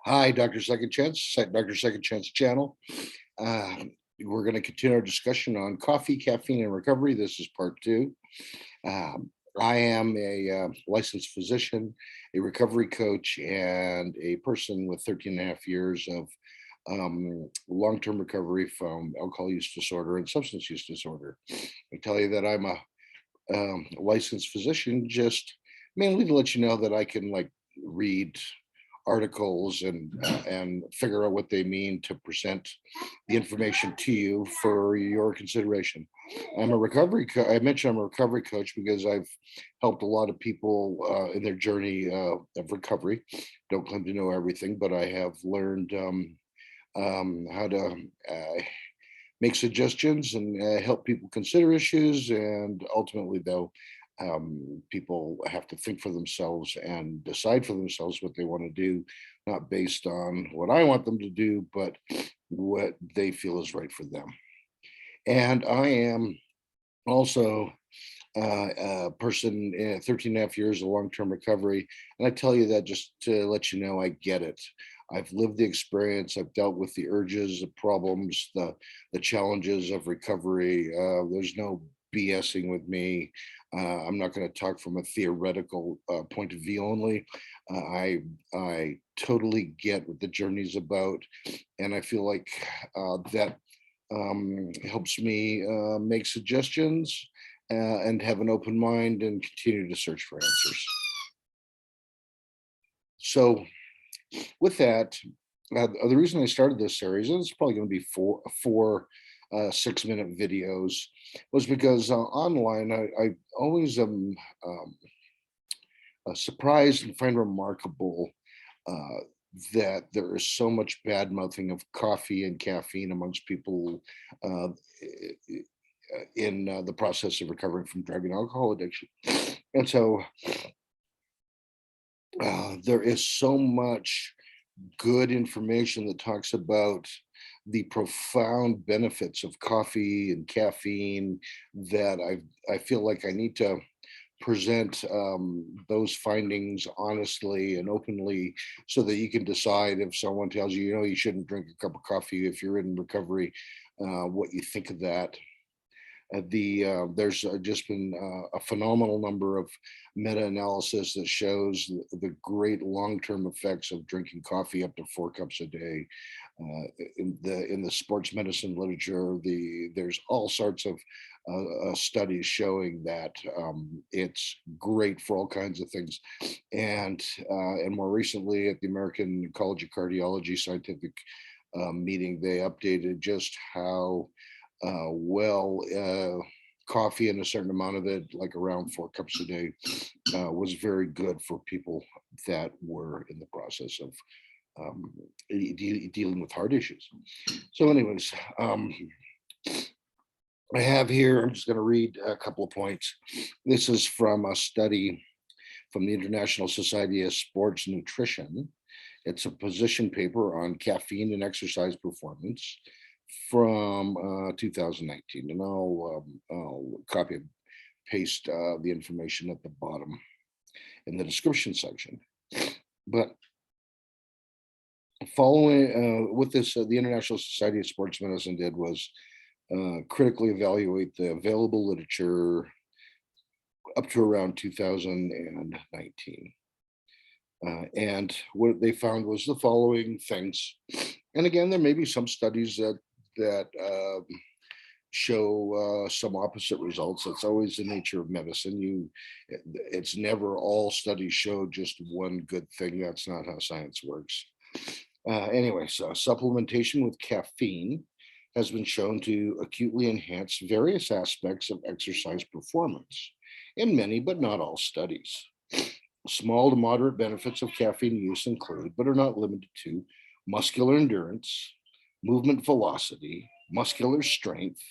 Hi, Dr. Second Chance, Dr. Second Chance channel. We're going to continue our discussion on coffee, caffeine, and recovery. This is part two. I am a licensed physician, a recovery coach, and a person with 13 and a half years of long-term recovery from alcohol use disorder and substance use disorder. I tell you that I'm a licensed physician just mainly to let you know that I can read articles and figure out what they mean to present the information to you for your consideration. I'm a recovery I mentioned I'm a recovery coach because I've helped a lot of people in their journey of recovery. Don't claim to know everything, but I have learned how to make suggestions and help people consider issues. And ultimately, though, people have to think for themselves and decide for themselves what they want to do, not based on what I want them to do, but what they feel is right for them. And I am also a person in 13 and a half years of long-term recovery. And I tell you that just to let you know, I get it. I've lived the experience. I've dealt with the urges, the problems, the challenges of recovery. There's no BSing with me. I'm not going to talk from a theoretical point of view only. I totally get what the journey's about, and I feel like that helps me make suggestions and have an open mind and continue to search for answers. So with that, the reason I started this series, and it's probably going to be four 6-minute videos, was because online I always am surprised and find remarkable that there is so much bad mouthing of coffee and caffeine amongst people in the process of recovering from drug and alcohol addiction. And so there is so much good information that talks about the profound benefits of coffee and caffeine that I feel like I need to present those findings honestly and openly so that you can decide, if someone tells you, you shouldn't drink a cup of coffee if you're in recovery, what you think of that. There's just been a phenomenal number of meta-analysis that shows the great long-term effects of drinking coffee up to 4 cups a day. In the sports medicine literature, there's all sorts of studies showing that it's great for all kinds of things. And more recently at the American College of Cardiology scientific meeting, they updated just how well coffee and a certain amount of it, like around 4 cups a day, was very good for people that were in the process of dealing with heart issues. So anyways, I have here, I'm just going to read a couple of points. This is from a study from the International Society of Sports Nutrition. It's a position paper on caffeine and exercise performance from 2019, and I'll copy and paste the information at the bottom in the description section. But following with this, the International Society of Sports Medicine did was critically evaluate the available literature up to around 2019. And what they found was the following things. And again, there may be some studies that show some opposite results. That's always the nature of medicine. It's never all studies show just one good thing. That's not how science works. Anyway, so supplementation with caffeine has been shown to acutely enhance various aspects of exercise performance in many, but not all studies. Small to moderate benefits of caffeine use include, but are not limited to, muscular endurance, movement velocity, muscular strength,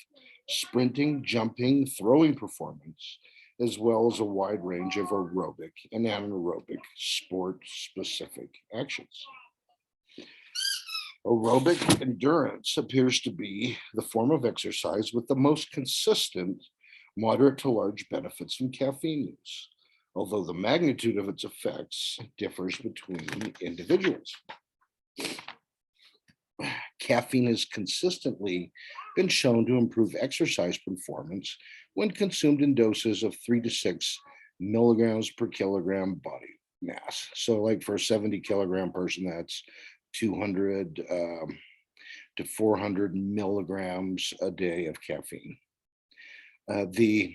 sprinting, jumping, throwing performance, as well as a wide range of aerobic and anaerobic sport-specific actions. Aerobic endurance appears to be the form of exercise with the most consistent moderate to large benefits from caffeine use. although the magnitude of its effects differs between individuals. Caffeine has consistently been shown to improve exercise performance when consumed in doses of 3 to 6 milligrams per kilogram body mass. So, like for a 70-kilogram person, that's 200 to 400 milligrams a day of caffeine. The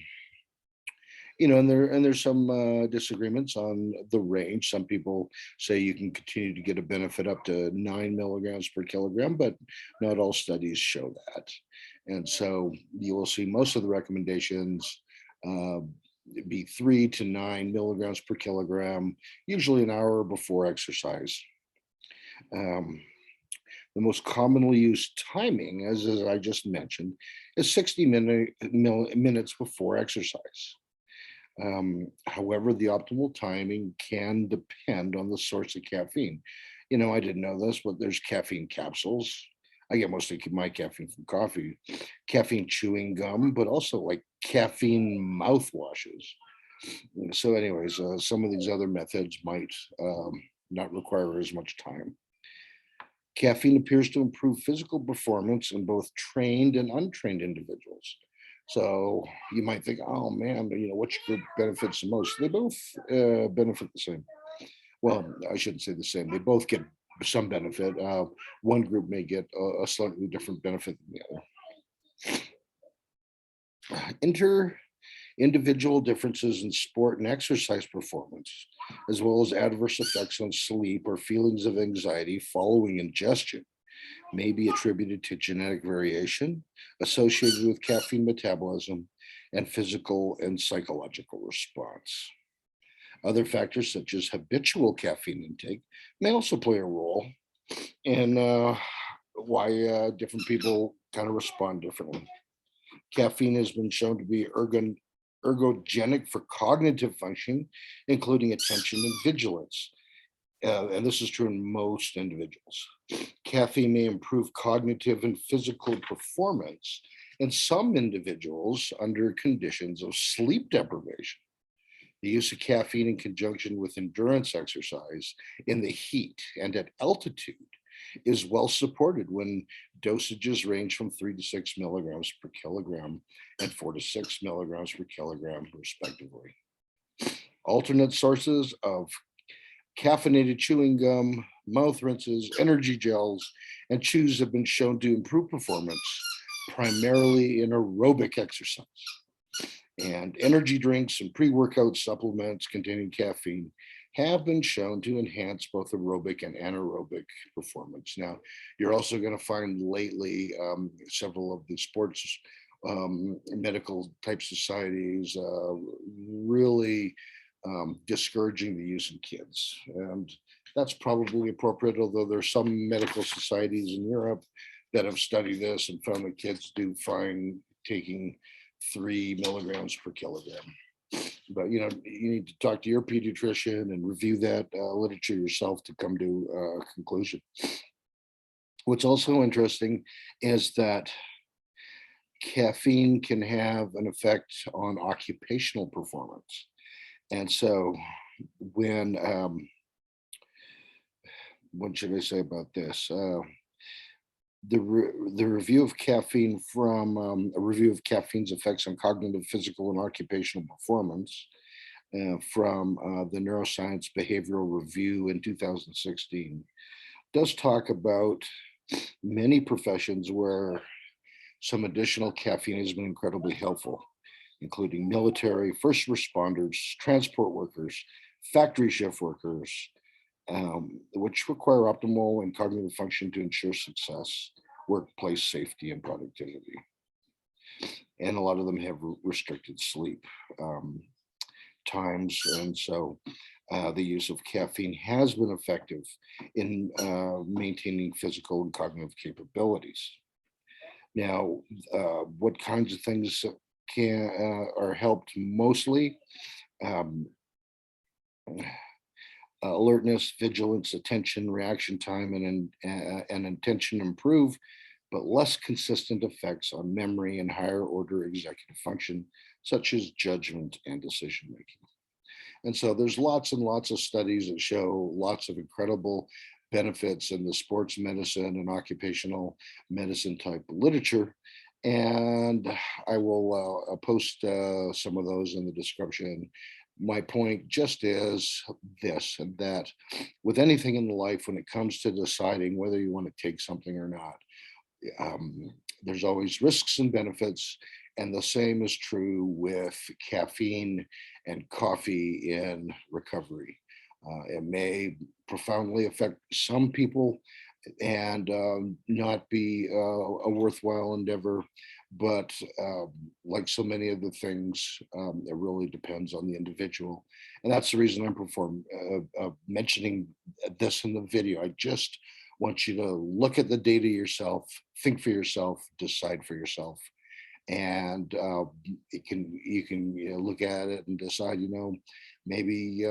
and there's some disagreements on the range. Some people say you can continue to get a benefit up to 9 milligrams per kilogram, but not all studies show that. And so you will see most of the recommendations be 3 to 9 milligrams per kilogram, usually an hour before exercise. The most commonly used timing, as I just mentioned, is 60 minutes before exercise. However, the optimal timing can depend on the source of caffeine. I didn't know this, but there's caffeine capsules. I get most of my caffeine from coffee, caffeine chewing gum, but also like caffeine mouthwashes. So anyways, some of these other methods might not require as much time. Caffeine appears to improve physical performance in both trained and untrained individuals. So you might think, oh man, which group benefits the most? They both benefit the same. Well, I shouldn't say the same. They both get some benefit. One group may get a slightly different benefit than the other. Individual differences in sport and exercise performance, as well as adverse effects on sleep or feelings of anxiety following ingestion, may be attributed to genetic variation associated with caffeine metabolism and physical and psychological response. Other factors, such as habitual caffeine intake, may also play a role in why different people kind of respond differently. Caffeine has been shown to be ergogenic for cognitive function, including attention and vigilance. And this is true in most individuals. Caffeine may improve cognitive and physical performance in some individuals under conditions of sleep deprivation. The use of caffeine in conjunction with endurance exercise in the heat and at altitude is well supported when dosages range from 3 to 6 milligrams per kilogram and 4 to 6 milligrams per kilogram, respectively. Alternate sources of caffeinated chewing gum, mouth rinses, energy gels, and chews have been shown to improve performance, primarily in aerobic exercise. And energy drinks and pre-workout supplements containing caffeine have been shown to enhance both aerobic and anaerobic performance. Now, you're also going to find lately several of the sports medical type societies really discouraging the use in kids. And that's probably appropriate, although there's some medical societies in Europe that have studied this and found that kids do fine taking 3 milligrams per kilogram. But you need to talk to your pediatrician and review that literature yourself to come to a conclusion. What's also interesting is that caffeine can have an effect on occupational performance. And so when what should I say about this? The review of caffeine from a review of caffeine's effects on cognitive, physical, and occupational performance from the Neuroscience Behavioral Review in 2016 does talk about many professions where some additional caffeine has been incredibly helpful, including military, first responders, transport workers, factory shift workers, which require optimal and cognitive function to ensure success, workplace safety, and productivity. And a lot of them have restricted sleep times. And so the use of caffeine has been effective in maintaining physical and cognitive capabilities. Now, what kinds of things are helped mostly? Alertness, vigilance, attention, reaction time, and intention improve, but less consistent effects on memory and higher order executive function, such as judgment and decision making. And so there's lots and lots of studies that show lots of incredible benefits in the sports medicine and occupational medicine type literature. And I will post some of those in the description. My point just is this, and that with anything in life, when it comes to deciding whether you want to take something or not, there's always risks and benefits. And the same is true with caffeine and coffee in recovery. It may profoundly affect some people and not be a worthwhile endeavor. But like so many other things, it really depends on the individual. And that's the reason I'm mentioning this in the video. I just want you to look at the data yourself, think for yourself, decide for yourself. And you can look at it and decide, maybe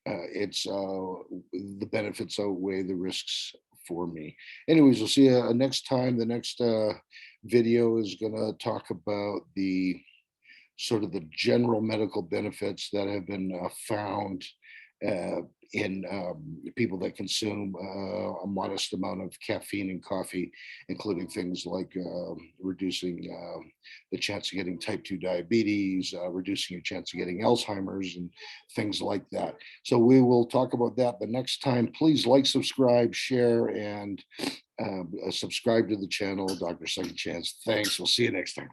it's the benefits outweigh the risks for me. Anyways, we'll see you next time. The next video is going to talk about the sort of the general medical benefits that have been found in people that consume a modest amount of caffeine in coffee, including things like reducing the chance of getting type 2 diabetes, reducing your chance of getting Alzheimer's, and things like that. So we will talk about that the next time. Please like, subscribe, share, and subscribe to the channel, Dr. Second Chance. Thanks. We'll see you next time.